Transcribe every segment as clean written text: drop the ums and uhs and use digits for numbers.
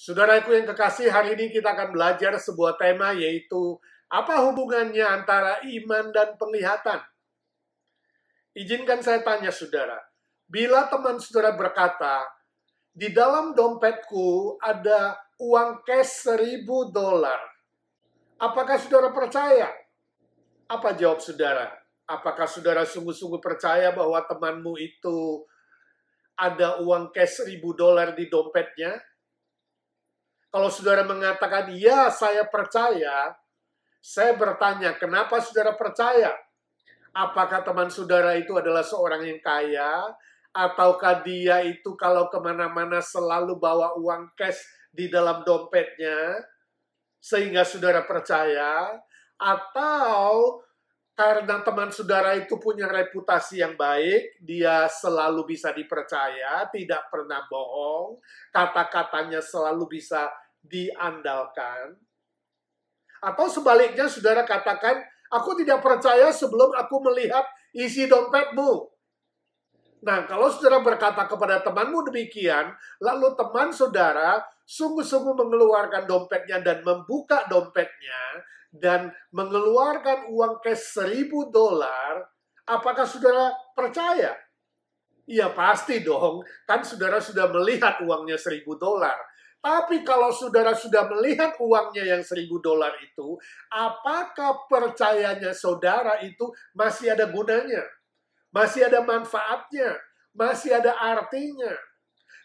Saudaraku yang kekasih, hari ini kita akan belajar sebuah tema, yaitu apa hubungannya antara iman dan penglihatan. Izinkan saya tanya saudara, bila teman saudara berkata, di dalam dompetku ada uang cash $1.000, apakah saudara percaya? Apa jawab saudara? Apakah saudara sungguh-sungguh percaya bahwa temanmu itu ada uang cash $1.000 di dompetnya? Kalau saudara mengatakan, ya saya percaya, saya bertanya, kenapa saudara percaya? Apakah teman saudara itu adalah seorang yang kaya? Ataukah dia itu kalau kemana-mana selalu bawa uang cash di dalam dompetnya? Sehingga saudara percaya? Atau karena teman saudara itu punya reputasi yang baik, dia selalu bisa dipercaya, tidak pernah bohong, kata-katanya selalu bisa diandalkan. Atau sebaliknya saudara katakan, aku tidak percaya sebelum aku melihat isi dompetmu. Nah, kalau saudara berkata kepada temanmu demikian, lalu teman saudara sungguh-sungguh mengeluarkan dompetnya dan membuka dompetnya, dan mengeluarkan uang cash $1.000, apakah saudara percaya? Ya pasti dong, kan saudara sudah melihat uangnya $1.000. Tapi kalau saudara sudah melihat uangnya yang $1.000 itu, apakah percayanya saudara itu masih ada gunanya? Masih ada manfaatnya? Masih ada artinya?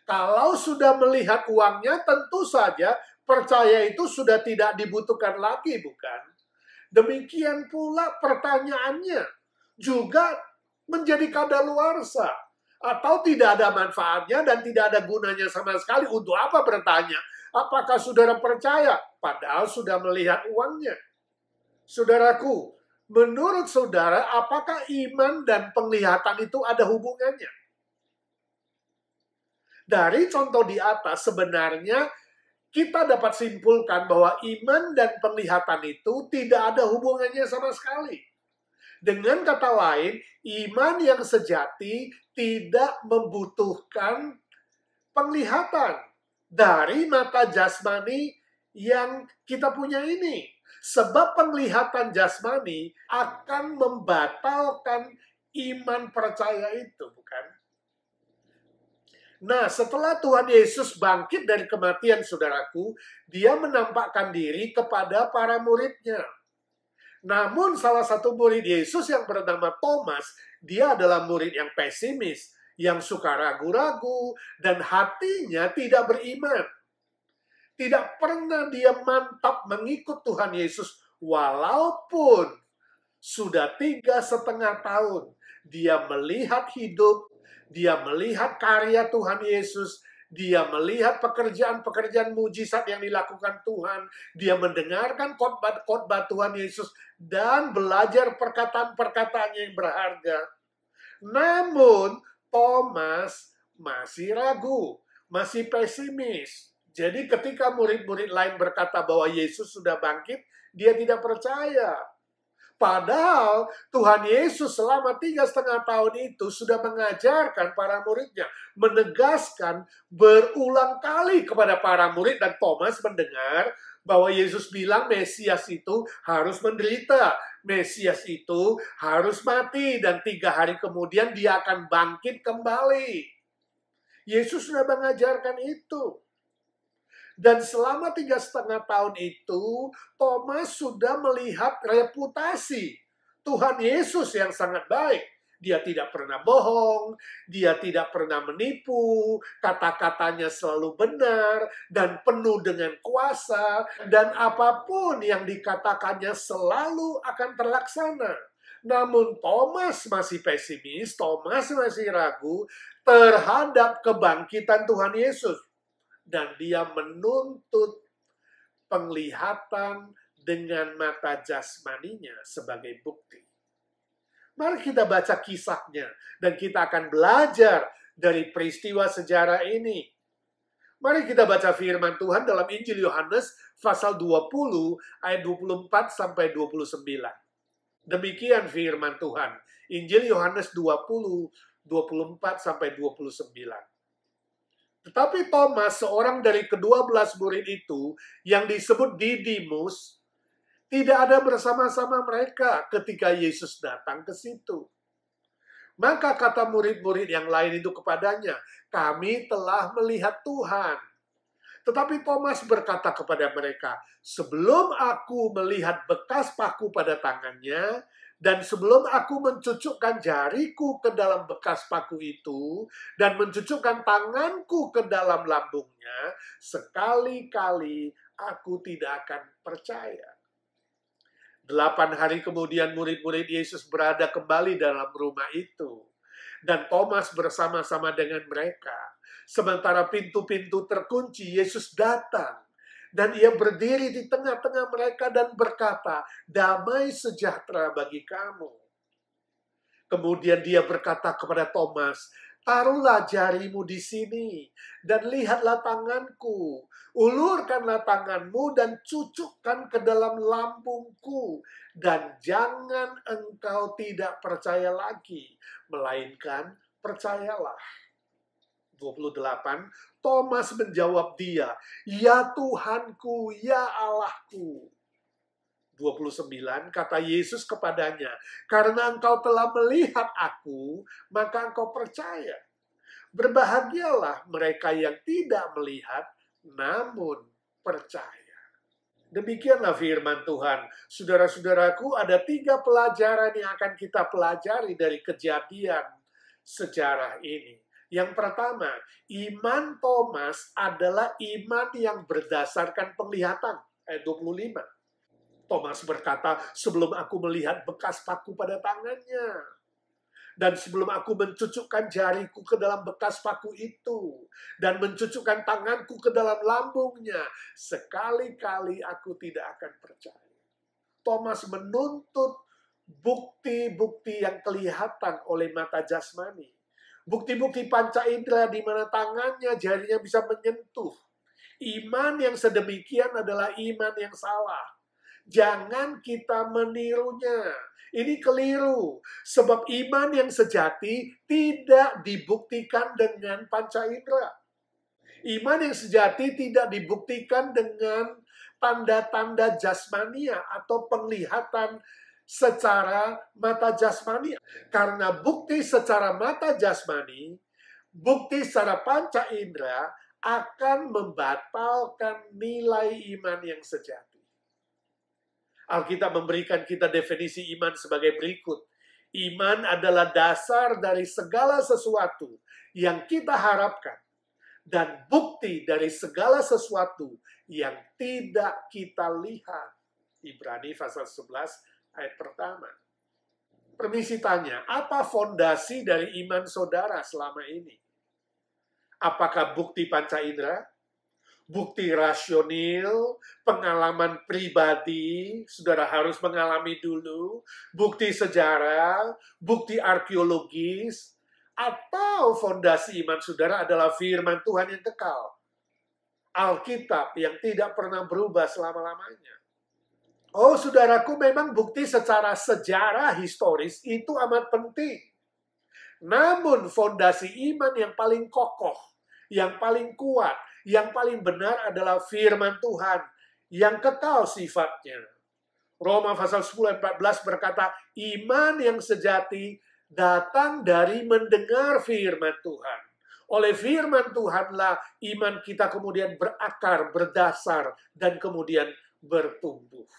Kalau sudah melihat uangnya, tentu saja percaya itu sudah tidak dibutuhkan lagi, bukan? Demikian pula pertanyaannya juga menjadi kadaluarsa. Atau tidak ada manfaatnya dan tidak ada gunanya sama sekali. Untuk apa bertanya? Apakah saudara percaya? Padahal sudah melihat uangnya. Saudaraku, menurut saudara, apakah iman dan penglihatan itu ada hubungannya? Dari contoh di atas, sebenarnya kita dapat simpulkan bahwa iman dan penglihatan itu tidak ada hubungannya sama sekali. Dengan kata lain, iman yang sejati tidak membutuhkan penglihatan dari mata jasmani yang kita punya ini. Sebab penglihatan jasmani akan membatalkan iman percaya itu, bukan? Nah, setelah Tuhan Yesus bangkit dari kematian, saudaraku, dia menampakkan diri kepada para muridnya. Namun salah satu murid Yesus yang bernama Thomas, dia adalah murid yang pesimis, yang suka ragu-ragu, dan hatinya tidak beriman. Tidak pernah dia mantap mengikut Tuhan Yesus, walaupun sudah 3,5 tahun. Dia melihat hidup, dia melihat karya Tuhan Yesus, dia melihat pekerjaan-pekerjaan mujizat yang dilakukan Tuhan. Dia mendengarkan khotbah Tuhan Yesus dan belajar perkataan-perkataannya yang berharga. Namun, Thomas masih ragu, masih pesimis. Jadi ketika murid-murid lain berkata bahwa Yesus sudah bangkit, dia tidak percaya. Padahal Tuhan Yesus selama 3,5 tahun itu sudah mengajarkan para muridnya, menegaskan berulang kali kepada para murid, dan Thomas mendengar bahwa Yesus bilang Mesias itu harus menderita, Mesias itu harus mati, dan 3 hari kemudian dia akan bangkit kembali. Yesus sudah mengajarkan itu. Dan selama 3,5 tahun itu, Thomas sudah melihat reputasi Tuhan Yesus yang sangat baik. Dia tidak pernah bohong, dia tidak pernah menipu, kata-katanya selalu benar, dan penuh dengan kuasa, dan apapun yang dikatakannya selalu akan terlaksana. Namun Thomas masih pesimis, Thomas masih ragu terhadap kebangkitan Tuhan Yesus. Dan dia menuntut penglihatan dengan mata jasmaninya sebagai bukti. Mari kita baca kisahnya dan kita akan belajar dari peristiwa sejarah ini. Mari kita baca firman Tuhan dalam Injil Yohanes pasal 20 ayat 24 sampai 29. Demikian firman Tuhan. Injil Yohanes 20 24 sampai 29. Tetapi Thomas, seorang dari ke-12 murid itu, yang disebut Didimus, tidak ada bersama-sama mereka ketika Yesus datang ke situ. Maka kata murid-murid yang lain itu kepadanya, "Kami telah melihat Tuhan." Tetapi Thomas berkata kepada mereka, "Sebelum aku melihat bekas paku pada tangannya, dan sebelum aku mencucukkan jariku ke dalam bekas paku itu, dan mencucukkan tanganku ke dalam lambungnya, sekali-kali aku tidak akan percaya." 8 hari kemudian murid-murid Yesus berada kembali dalam rumah itu. Dan Thomas bersama-sama dengan mereka. Sementara pintu-pintu terkunci, Yesus datang. Dan ia berdiri di tengah-tengah mereka dan berkata, "Damai sejahtera bagi kamu." Kemudian dia berkata kepada Thomas, "Taruhlah jarimu di sini, dan lihatlah tanganku. Ulurkanlah tanganmu dan cucukkan ke dalam lambungku. Dan jangan engkau tidak percaya lagi, melainkan percayalah." 28, Thomas menjawab dia, "Ya Tuhanku, ya Allahku." 29, kata Yesus kepadanya, "Karena engkau telah melihat aku, maka engkau percaya. Berbahagialah mereka yang tidak melihat, namun percaya." Demikianlah firman Tuhan. Saudara-saudaraku, ada 3 pelajaran yang akan kita pelajari dari kejadian sejarah ini. Yang pertama, iman Thomas adalah iman yang berdasarkan penglihatan. Ayat 25. Thomas berkata, "Sebelum aku melihat bekas paku pada tangannya, dan sebelum aku mencucukkan jariku ke dalam bekas paku itu, dan mencucukkan tanganku ke dalam lambungnya, sekali-kali aku tidak akan percaya." Thomas menuntut bukti-bukti yang kelihatan oleh mata jasmani. Bukti-bukti panca indera di mana tangannya, jarinya bisa menyentuh. Iman yang sedemikian adalah iman yang salah. Jangan kita menirunya. Ini keliru. Sebab iman yang sejati tidak dibuktikan dengan panca indera. Iman yang sejati tidak dibuktikan dengan tanda-tanda jasmania atau penglihatan secara mata jasmani. Karena bukti secara mata jasmani, bukti secara panca indera akan membatalkan nilai iman yang sejati. Alkitab memberikan kita definisi iman sebagai berikut. Iman adalah dasar dari segala sesuatu yang kita harapkan, dan bukti dari segala sesuatu yang tidak kita lihat. Ibrani pasal 11 ayat pertama. Permisi tanya, apa fondasi dari iman saudara selama ini? Apakah bukti panca indera? Bukti rasional, pengalaman pribadi, saudara harus mengalami dulu, bukti sejarah, bukti arkeologis, atau fondasi iman saudara adalah firman Tuhan yang kekal. Alkitab yang tidak pernah berubah selama-lamanya. Oh, saudaraku, memang bukti secara sejarah historis itu amat penting. Namun fondasi iman yang paling kokoh, yang paling kuat, yang paling benar adalah firman Tuhan yang kekal sifatnya. Roma pasal 10 ayat 14 berkata, iman yang sejati datang dari mendengar firman Tuhan. Oleh firman Tuhanlah iman kita kemudian berakar, berdasar, dan kemudian bertumbuh.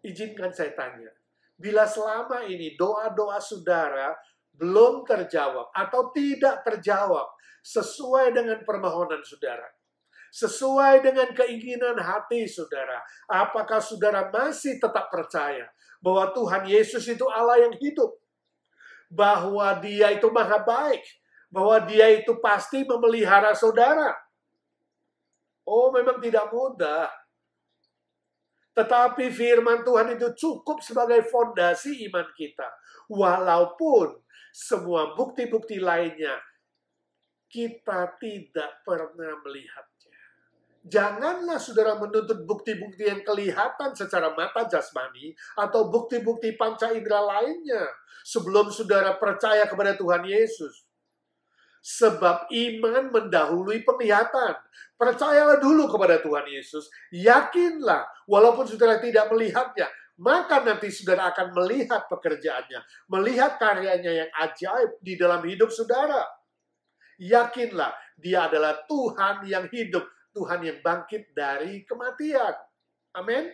Izinkan saya tanya, bila selama ini doa-doa saudara belum terjawab atau tidak terjawab sesuai dengan permohonan saudara, sesuai dengan keinginan hati saudara, apakah saudara masih tetap percaya bahwa Tuhan Yesus itu Allah yang hidup, bahwa Dia itu maha baik, bahwa Dia itu pasti memelihara saudara? Oh, memang tidak mudah. Tetapi firman Tuhan itu cukup sebagai fondasi iman kita. Walaupun semua bukti-bukti lainnya kita tidak pernah melihatnya. Janganlah saudara menuntut bukti-bukti yang kelihatan secara mata jasmani atau bukti-bukti panca indera lainnya sebelum saudara percaya kepada Tuhan Yesus. Sebab iman mendahului penglihatan. Percayalah dulu kepada Tuhan Yesus. Yakinlah, walaupun saudara tidak melihatnya, maka nanti saudara akan melihat pekerjaannya, melihat karyanya yang ajaib di dalam hidup saudara. Yakinlah, dia adalah Tuhan yang hidup, Tuhan yang bangkit dari kematian. Amin.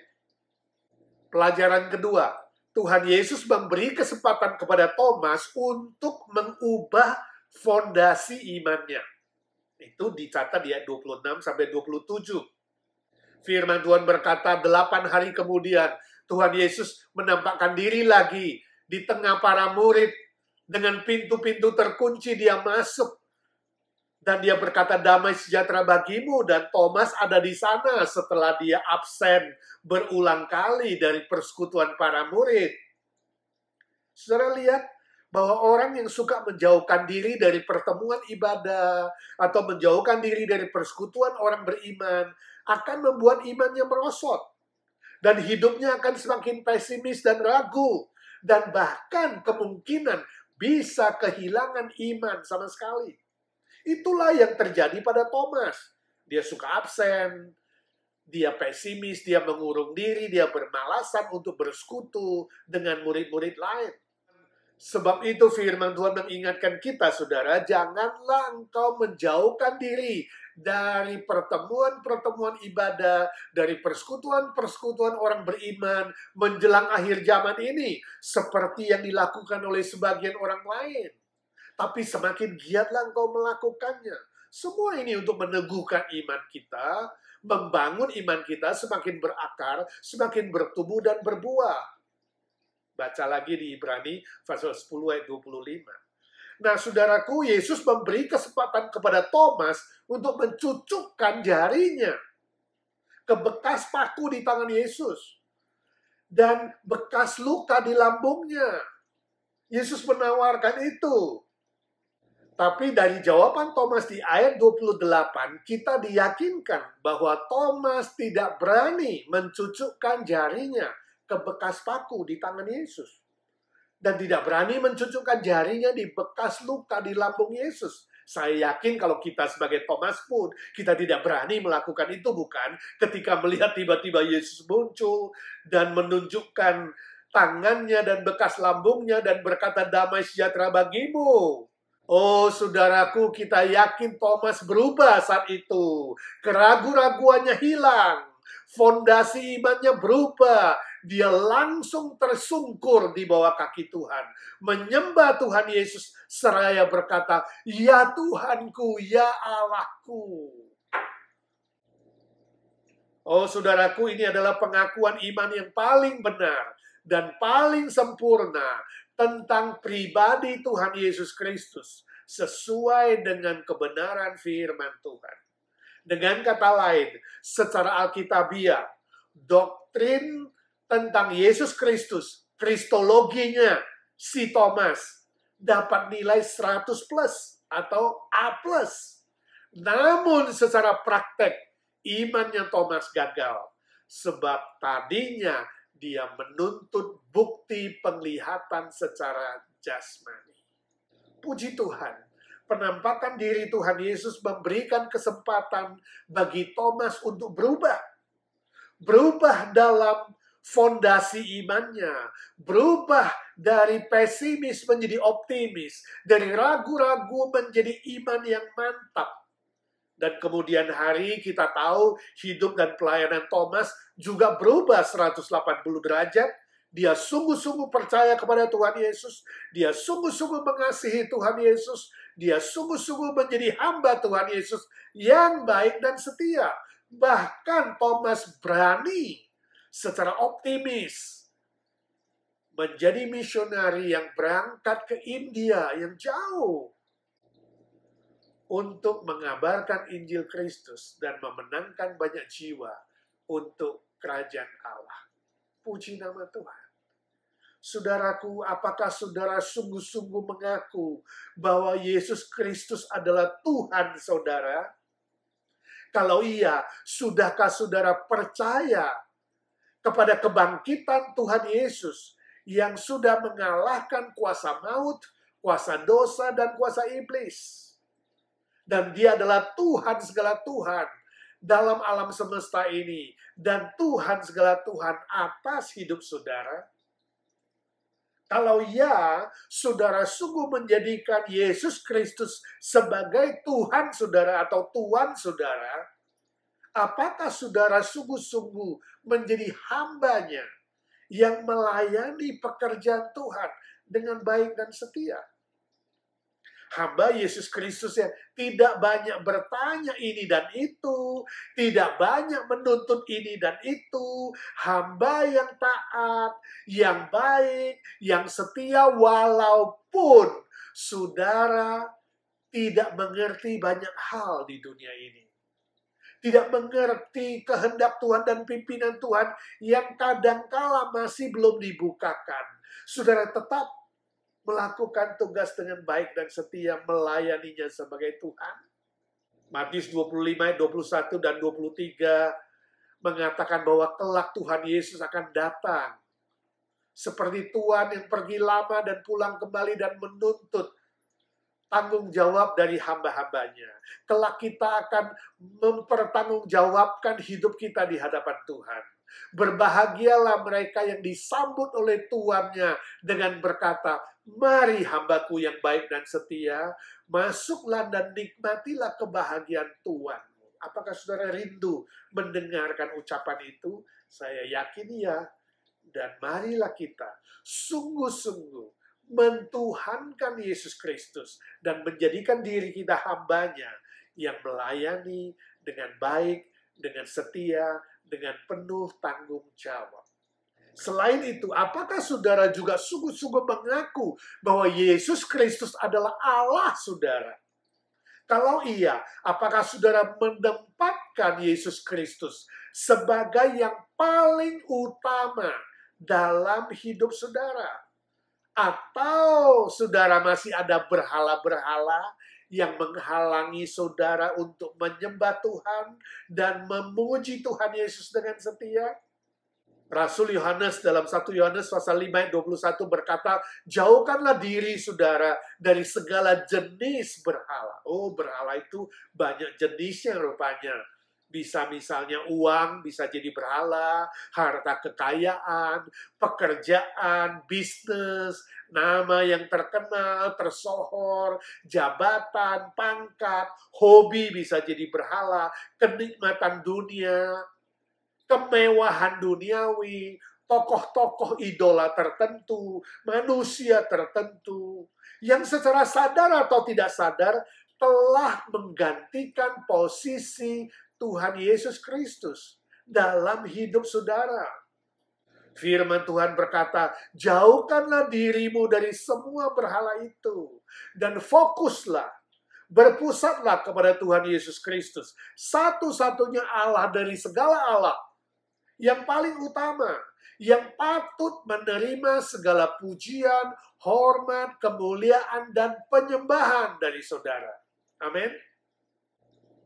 Pelajaran kedua, Tuhan Yesus memberi kesempatan kepada Thomas untuk mengubah fondasi imannya. Itu dicatat di ayat 26-27. Firman Tuhan berkata, 8 hari kemudian, Tuhan Yesus menampakkan diri lagi di tengah para murid. Dengan pintu-pintu terkunci dia masuk. Dan dia berkata, damai sejahtera bagimu. Dan Thomas ada di sana setelah dia absen berulang kali dari persekutuan para murid. Saudara lihat bahwa orang yang suka menjauhkan diri dari pertemuan ibadah atau menjauhkan diri dari persekutuan orang beriman akan membuat imannya merosot. Dan hidupnya akan semakin pesimis dan ragu. Dan bahkan kemungkinan bisa kehilangan iman sama sekali. Itulah yang terjadi pada Thomas. Dia suka absen, dia pesimis, dia mengurung diri, dia bermalasan untuk bersekutu dengan murid-murid lain. Sebab itu firman Tuhan mengingatkan kita, saudara, janganlah engkau menjauhkan diri dari pertemuan-pertemuan ibadah, dari persekutuan-persekutuan orang beriman menjelang akhir zaman ini, seperti yang dilakukan oleh sebagian orang lain. Tapi semakin giatlah engkau melakukannya. Semua ini untuk meneguhkan iman kita, membangun iman kita semakin berakar, semakin bertumbuh dan berbuah. Baca lagi di Ibrani pasal 10 ayat 25. Nah, saudaraku, Yesus memberi kesempatan kepada Thomas untuk mencucukkan jarinya ke bekas paku di tangan Yesus dan bekas luka di lambungnya. Yesus menawarkan itu. Tapi dari jawaban Thomas di ayat 28, kita diyakinkan bahwa Thomas tidak berani mencucukkan jarinya ke bekas paku di tangan Yesus. Dan tidak berani mencucukkan jarinya di bekas luka di lambung Yesus. Saya yakin kalau kita sebagai Thomas pun, kita tidak berani melakukan itu, bukan? Ketika melihat tiba-tiba Yesus muncul dan menunjukkan tangannya dan bekas lambungnya dan berkata, damai sejahtera bagimu. Oh, saudaraku, kita yakin Thomas berubah saat itu. Keraguan-raguannya hilang. Fondasi imannya berubah. Dia langsung tersungkur di bawah kaki Tuhan. Menyembah Tuhan Yesus seraya berkata, ya Tuhanku, ya Allahku. Oh, saudaraku, ini adalah pengakuan iman yang paling benar dan paling sempurna tentang pribadi Tuhan Yesus Kristus sesuai dengan kebenaran firman Tuhan. Dengan kata lain, secara alkitabiah, doktrin tentang Yesus Kristus, kristologinya si Thomas dapat nilai 100 plus atau A plus. Namun secara praktek, imannya Thomas gagal. Sebab tadinya dia menuntut bukti penglihatan secara jasmani. Puji Tuhan, penampakan diri Tuhan Yesus memberikan kesempatan bagi Thomas untuk berubah. Berubah dalam fondasi imannya. Berubah dari pesimis menjadi optimis. Dari ragu-ragu menjadi iman yang mantap. Dan kemudian hari kita tahu hidup dan pelayanan Thomas juga berubah 180 derajat. Dia sungguh-sungguh percaya kepada Tuhan Yesus. Dia sungguh-sungguh mengasihi Tuhan Yesus. Dia sungguh-sungguh menjadi hamba Tuhan Yesus yang baik dan setia. Bahkan Thomas berani secara optimis menjadi misionari yang berangkat ke India yang jauh untuk mengabarkan Injil Kristus dan memenangkan banyak jiwa untuk kerajaan Allah. Puji nama Tuhan. Saudaraku, apakah saudara sungguh-sungguh mengaku bahwa Yesus Kristus adalah Tuhan saudara? Kalau iya, sudahkah saudara percaya kepada kebangkitan Tuhan Yesus yang sudah mengalahkan kuasa maut, kuasa dosa, dan kuasa iblis? Dan Dia adalah Tuhan segala Tuhan dalam alam semesta ini. Dan Tuhan segala Tuhan atas hidup saudara. Kalau ya, saudara sungguh menjadikan Yesus Kristus sebagai Tuhan saudara atau Tuan saudara, apakah saudara sungguh-sungguh menjadi hambanya yang melayani pekerjaan Tuhan dengan baik dan setia? Hamba Yesus Kristus yang tidak banyak bertanya ini dan itu, tidak banyak menuntut ini dan itu, hamba yang taat, yang baik, yang setia walaupun saudara tidak mengerti banyak hal di dunia ini. Tidak mengerti kehendak Tuhan dan pimpinan Tuhan yang kadangkala masih belum dibukakan. Saudara tetap melakukan tugas dengan baik dan setia melayaninya sebagai Tuhan. Matius 25, 21 dan 23 mengatakan bahwa kelak Tuhan Yesus akan datang seperti tuan yang pergi lama dan pulang kembali dan menuntut tanggung jawab dari hamba-hambanya. Kelak kita akan mempertanggungjawabkan hidup kita di hadapan Tuhan. Berbahagialah mereka yang disambut oleh tuannya dengan berkata, "Mari hambaku yang baik dan setia, masuklah dan nikmatilah kebahagiaan Tuhanmu." Apakah saudara rindu mendengarkan ucapan itu? Saya yakin ya. Dan marilah kita sungguh-sungguh mentuhankan Yesus Kristus dan menjadikan diri kita hambanya yang melayani dengan baik, dengan setia, dengan penuh tanggung jawab. Selain itu, apakah saudara juga sungguh-sungguh mengaku bahwa Yesus Kristus adalah Allah saudara? Kalau iya, apakah saudara menempatkan Yesus Kristus sebagai yang paling utama dalam hidup saudara? Atau saudara masih ada berhala-berhala yang menghalangi saudara untuk menyembah Tuhan dan memuji Tuhan Yesus dengan setia? Rasul Yohanes dalam 1 Yohanes pasal 5 ayat 21 berkata, "Jauhkanlah diri saudara dari segala jenis berhala." Oh, berhala itu banyak jenisnya rupanya. Bisa misalnya uang, bisa jadi berhala, harta kekayaan, pekerjaan, bisnis, nama yang terkenal, tersohor, jabatan, pangkat, hobi bisa jadi berhala, kenikmatan dunia, kemewahan duniawi, tokoh-tokoh idola tertentu, manusia tertentu, yang secara sadar atau tidak sadar telah menggantikan posisi Tuhan Yesus Kristus dalam hidup saudara. Firman Tuhan berkata, "Jauhkanlah dirimu dari semua berhala itu dan fokuslah, berpusatlah kepada Tuhan Yesus Kristus, satu-satunya Allah dari segala Allah, yang paling utama, yang patut menerima segala pujian, hormat, kemuliaan, dan penyembahan dari saudara." Amin.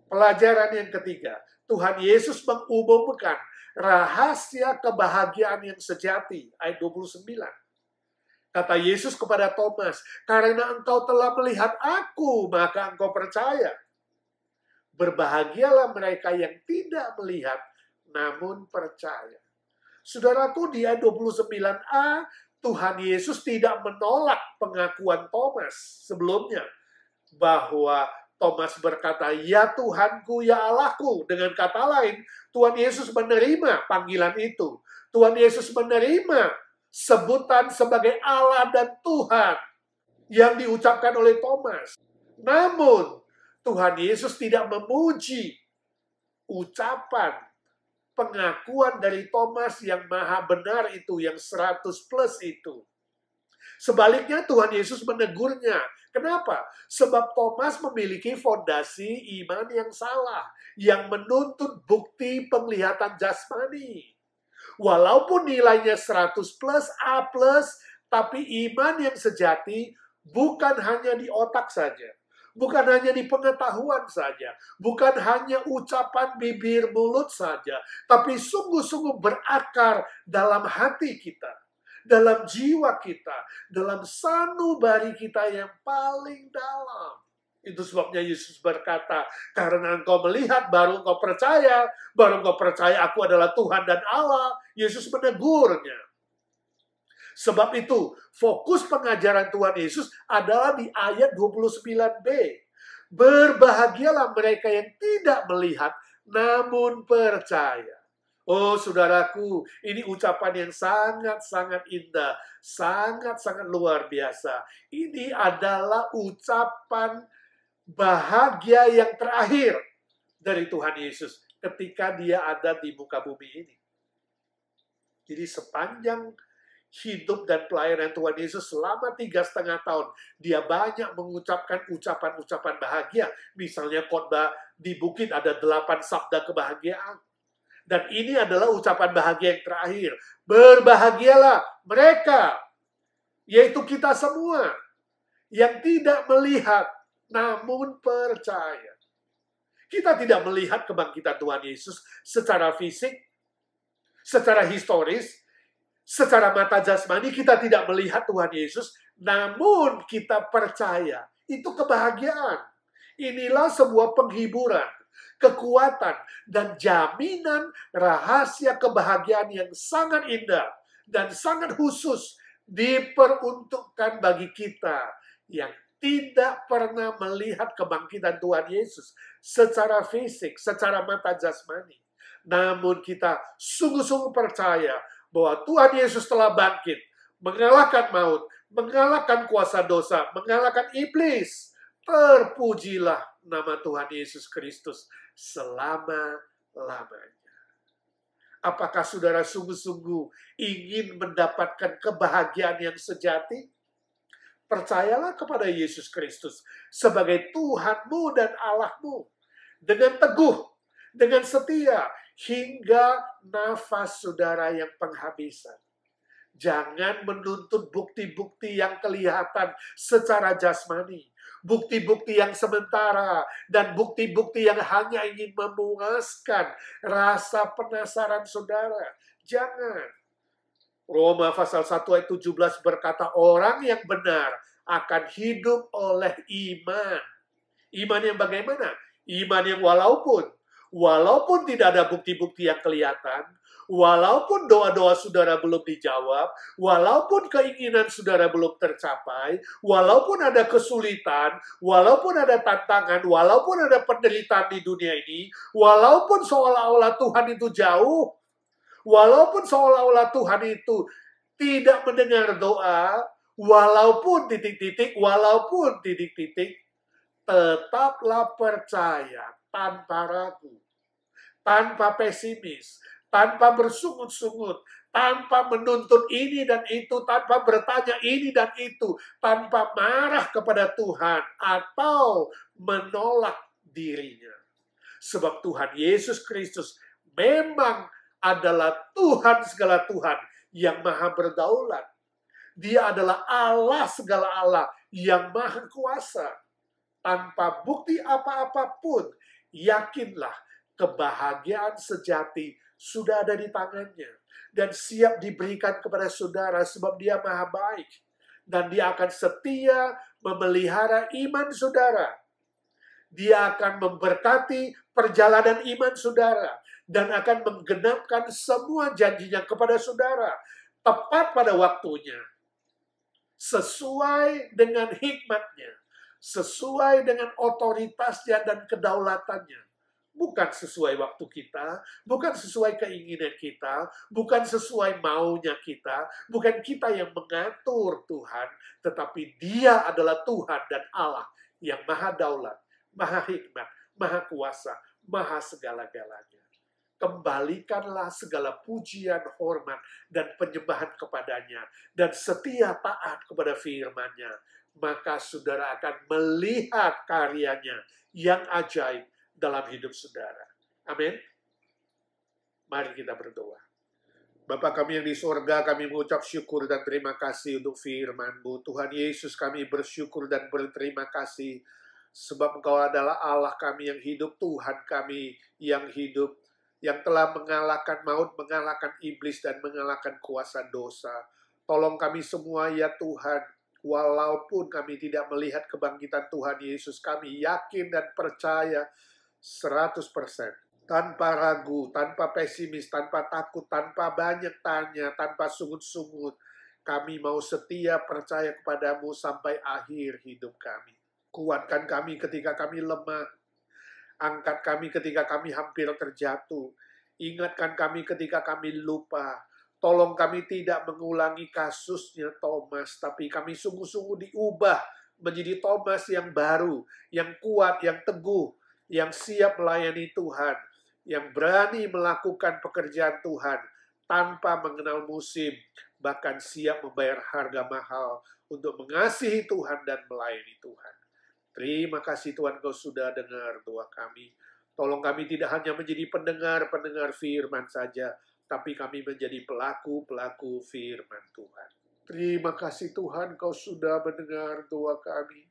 Pelajaran yang ketiga, Tuhan Yesus mengumumkan rahasia kebahagiaan yang sejati. Ayat 29. Kata Yesus kepada Thomas, "Karena engkau telah melihat aku, maka engkau percaya. Berbahagialah mereka yang tidak melihat, namun percaya." Saudaraku, di ayat 29a, Tuhan Yesus tidak menolak pengakuan Thomas sebelumnya, bahwa Thomas berkata, "Ya Tuhanku, ya Allahku." Dengan kata lain, Tuhan Yesus menerima panggilan itu. Tuhan Yesus menerima sebutan sebagai Allah dan Tuhan yang diucapkan oleh Thomas. Namun, Tuhan Yesus tidak memuji ucapan pengakuan dari Thomas yang maha benar itu, yang 100 plus itu. Sebaliknya Tuhan Yesus menegurnya. Kenapa? Sebab Thomas memiliki fondasi iman yang salah, yang menuntut bukti penglihatan jasmani. Walaupun nilainya 100 plus, A plus, tapi iman yang sejati bukan hanya di otak saja. Bukan hanya di pengetahuan saja. Bukan hanya ucapan bibir mulut saja. Tapi sungguh-sungguh berakar dalam hati kita, dalam jiwa kita, dalam sanubari kita yang paling dalam. Itu sebabnya Yesus berkata, karena engkau melihat, baru engkau percaya. Baru engkau percaya aku adalah Tuhan dan Allah. Yesus menegurnya. Sebab itu, fokus pengajaran Tuhan Yesus adalah di ayat 29b. Berbahagialah mereka yang tidak melihat, namun percaya. Oh, saudaraku, ini ucapan yang sangat-sangat indah, sangat-sangat luar biasa. Ini adalah ucapan bahagia yang terakhir dari Tuhan Yesus ketika dia ada di muka bumi ini. Jadi sepanjang hidup dan pelayanan Tuhan Yesus selama 3,5 tahun, dia banyak mengucapkan ucapan-ucapan bahagia. Misalnya khotbah di bukit ada 8 sabda kebahagiaan. Dan ini adalah ucapan bahagia yang terakhir. Berbahagialah mereka, yaitu kita semua, yang tidak melihat, namun percaya. Kita tidak melihat kebangkitan Tuhan Yesus secara fisik, secara historis, secara mata jasmani. Kita tidak melihat Tuhan Yesus, namun kita percaya. Itu kebahagiaan. Inilah sebuah penghiburan, kekuatan, dan jaminan rahasia kebahagiaan yang sangat indah dan sangat khusus diperuntukkan bagi kita yang tidak pernah melihat kebangkitan Tuhan Yesus secara fisik, secara mata jasmani. Namun kita sungguh-sungguh percaya bahwa Tuhan Yesus telah bangkit, mengalahkan maut, mengalahkan kuasa dosa, mengalahkan iblis. Terpujilah nama Tuhan Yesus Kristus selama-lamanya. Apakah saudara sungguh-sungguh ingin mendapatkan kebahagiaan yang sejati? Percayalah kepada Yesus Kristus sebagai Tuhanmu dan Allahmu. Dengan teguh, dengan setia, hingga nafas saudara yang penghabisan. Jangan menuntut bukti-bukti yang kelihatan secara jasmani. Bukti-bukti yang sementara dan bukti-bukti yang hanya ingin memuaskan rasa penasaran saudara. Jangan. Roma pasal 1 ayat 17 berkata, orang yang benar akan hidup oleh iman. Iman yang bagaimana? Iman yang walaupun tidak ada bukti-bukti yang kelihatan, walaupun doa-doa saudara belum dijawab, walaupun keinginan saudara belum tercapai, walaupun ada kesulitan, walaupun ada tantangan, walaupun ada penderitaan di dunia ini, walaupun seolah-olah Tuhan itu jauh, walaupun seolah-olah Tuhan itu tidak mendengar doa, walaupun walaupun tetaplah percaya tanpa ragu, tanpa pesimis, tanpa bersungut-sungut, tanpa menuntut ini dan itu, tanpa bertanya ini dan itu, tanpa marah kepada Tuhan atau menolak dirinya. Sebab Tuhan Yesus Kristus memang adalah Tuhan segala Tuhan yang maha berdaulat. Dia adalah Allah segala Allah yang maha kuasa. Tanpa bukti apa-apa pun, yakinlah kebahagiaan sejati sudah ada di tangannya dan siap diberikan kepada saudara sebab dia maha baik. Dan dia akan setia memelihara iman saudara. Dia akan memberkati perjalanan iman saudara dan akan menggenapkan semua janjinya kepada saudara tepat pada waktunya, sesuai dengan hikmatnya, sesuai dengan otoritasnya dan kedaulatannya. Bukan sesuai waktu kita, bukan sesuai keinginan kita, bukan sesuai maunya kita, bukan kita yang mengatur Tuhan, tetapi Dia adalah Tuhan dan Allah yang maha daulat, maha hikmat, maha kuasa, maha segala-galanya. Kembalikanlah segala pujian, hormat, dan penyembahan kepadanya, dan setia taat kepada firman-Nya. Maka saudara akan melihat karyanya yang ajaib dalam hidup saudara. Amin. Mari kita berdoa. Bapa kami yang di sorga, kami mengucap syukur dan terima kasih untuk firman-Mu. Tuhan Yesus, kami bersyukur dan berterima kasih sebab Engkau adalah Allah kami yang hidup, Tuhan kami yang hidup, yang telah mengalahkan maut, mengalahkan iblis, dan mengalahkan kuasa dosa. Tolong kami semua ya Tuhan, Walaupun kami tidak melihat kebangkitan Tuhan Yesus, kami yakin dan percaya 100%. Tanpa ragu, tanpa pesimis, tanpa takut, tanpa banyak tanya, tanpa sungut-sungut. Kami mau setia percaya kepadamu sampai akhir hidup kami. Kuatkan kami ketika kami lemah. Angkat kami ketika kami hampir terjatuh. Ingatkan kami ketika kami lupa. Tolong kami tidak mengulangi kasusnya Thomas, tapi kami sungguh-sungguh diubah menjadi Thomas yang baru, yang kuat, yang teguh, yang siap melayani Tuhan, yang berani melakukan pekerjaan Tuhan tanpa mengenal musim, bahkan siap membayar harga mahal untuk mengasihi Tuhan dan melayani Tuhan. Terima kasih Tuhan, Kau sudah dengar doa kami. Tolong kami tidak hanya menjadi pendengar-pendengar firman saja, tapi kami menjadi pelaku-pelaku firman Tuhan. Terima kasih Tuhan, Kau sudah mendengar doa kami.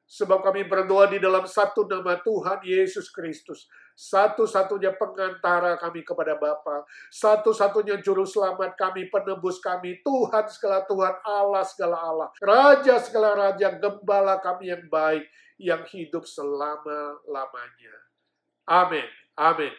Sebab kami berdoa di dalam satu nama Tuhan Yesus Kristus. Satu-satunya pengantara kami kepada Bapa. Satu-satunya juru selamat kami, penebus kami. Tuhan segala Tuhan, Allah segala Allah. Raja segala Raja, Gembala kami yang baik, yang hidup selama-lamanya. Amin. Amin.